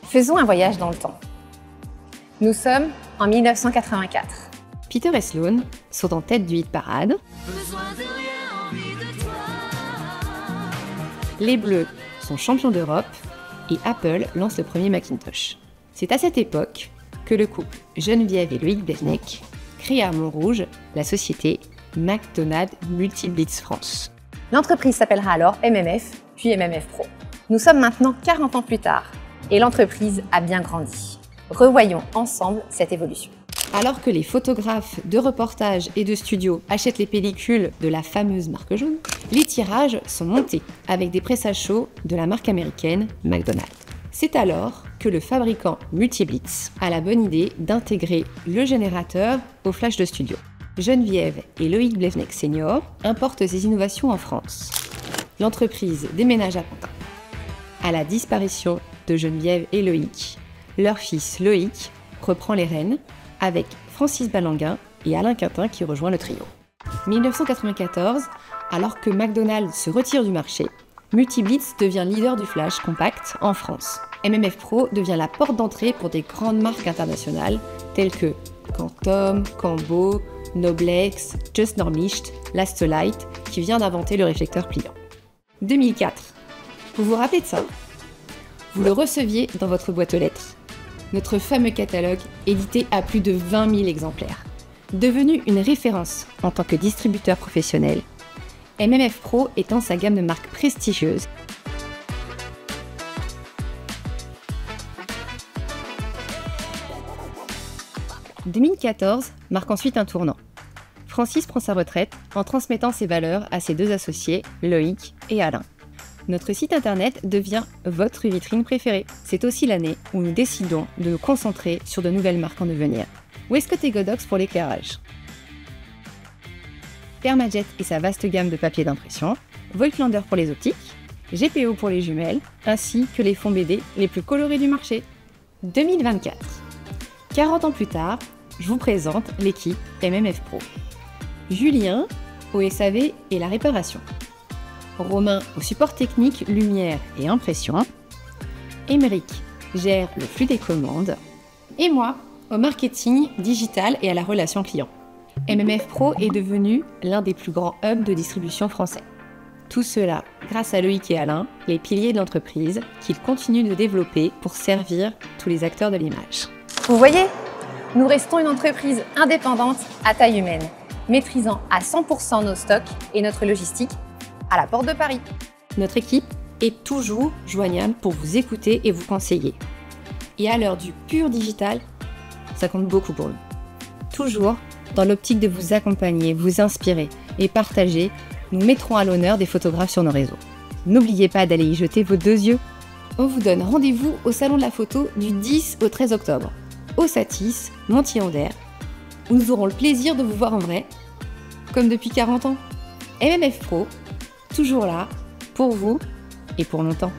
Faisons un voyage dans le temps. Nous sommes en 1984. Peter et Sloan sont en tête du hit parade. Les Bleus sont champions d'Europe et Apple lance le premier Macintosh. C'est à cette époque que le couple Geneviève et Loïc Blevneck crée à Montrouge la société McDonald Multiblitz France. L'entreprise s'appellera alors MMF, puis MMF Pro. Nous sommes maintenant 40 ans plus tard et l'entreprise a bien grandi. Revoyons ensemble cette évolution. Alors que les photographes de reportage et de studio achètent les pellicules de la fameuse marque jaune, les tirages sont montés avec des pressages chauds de la marque américaine McDonald's. C'est alors que le fabricant Multiblitz a la bonne idée d'intégrer le générateur au flash de studio. Geneviève et Loïc Blevneck Senior importent ces innovations en France. L'entreprise déménage à Pantin. À la disparition de Geneviève et Loïc, leur fils Loïc reprend les rênes avec Francis Balanguin et Alain Quintin qui rejoint le trio. 1994, alors que McDonald's se retire du marché, Multiblitz devient leader du flash compact en France. MMF Pro devient la porte d'entrée pour des grandes marques internationales telles que Quantum, Cambo, Noblex, Just Norlicht, Lastolite, qui vient d'inventer le réflecteur pliant. 2004. Vous vous rappelez de ça? Vous le receviez dans votre boîte aux lettres. Notre fameux catalogue, édité à plus de 20 000 exemplaires. Devenu une référence en tant que distributeur professionnel, MMF Pro étend sa gamme de marques prestigieuses. « 2014 marque ensuite un tournant. Francis prend sa retraite en transmettant ses valeurs à ses deux associés, Loïc et Alain. Notre site internet devient votre vitrine préférée. C'est aussi l'année où nous décidons de nous concentrer sur de nouvelles marques en devenir. Westcott et Godox pour l'éclairage. Permajet et sa vaste gamme de papier d'impression. Voigtlander pour les optiques. GPO pour les jumelles, ainsi que les fonds BD les plus colorés du marché. 2024. 40 ans plus tard, je vous présente l'équipe MMF Pro. Julien au SAV et la réparation. Romain au support technique, lumière et impression. Émeric gère le flux des commandes. Et moi, au marketing, digital et à la relation client. MMF Pro est devenu l'un des plus grands hubs de distribution français. Tout cela grâce à Loïc et Alain, les piliers de l'entreprise, qu'ils continuent de développer pour servir tous les acteurs de l'image. Vous voyez, nous restons une entreprise indépendante à taille humaine, maîtrisant à 100% nos stocks et notre logistique à la porte de Paris. Notre équipe est toujours joignable pour vous écouter et vous conseiller. Et à l'heure du pur digital, ça compte beaucoup pour nous. Toujours dans l'optique de vous accompagner, vous inspirer et partager, nous mettrons à l'honneur des photographes sur nos réseaux. N'oubliez pas d'aller y jeter vos deux yeux. On vous donne rendez-vous au Salon de la Photo du 10 au 13 octobre, au Satis, Montillon-d'Air, où nous aurons le plaisir de vous voir en vrai, comme depuis 40 ans. MMF Pro, toujours là, pour vous et pour longtemps.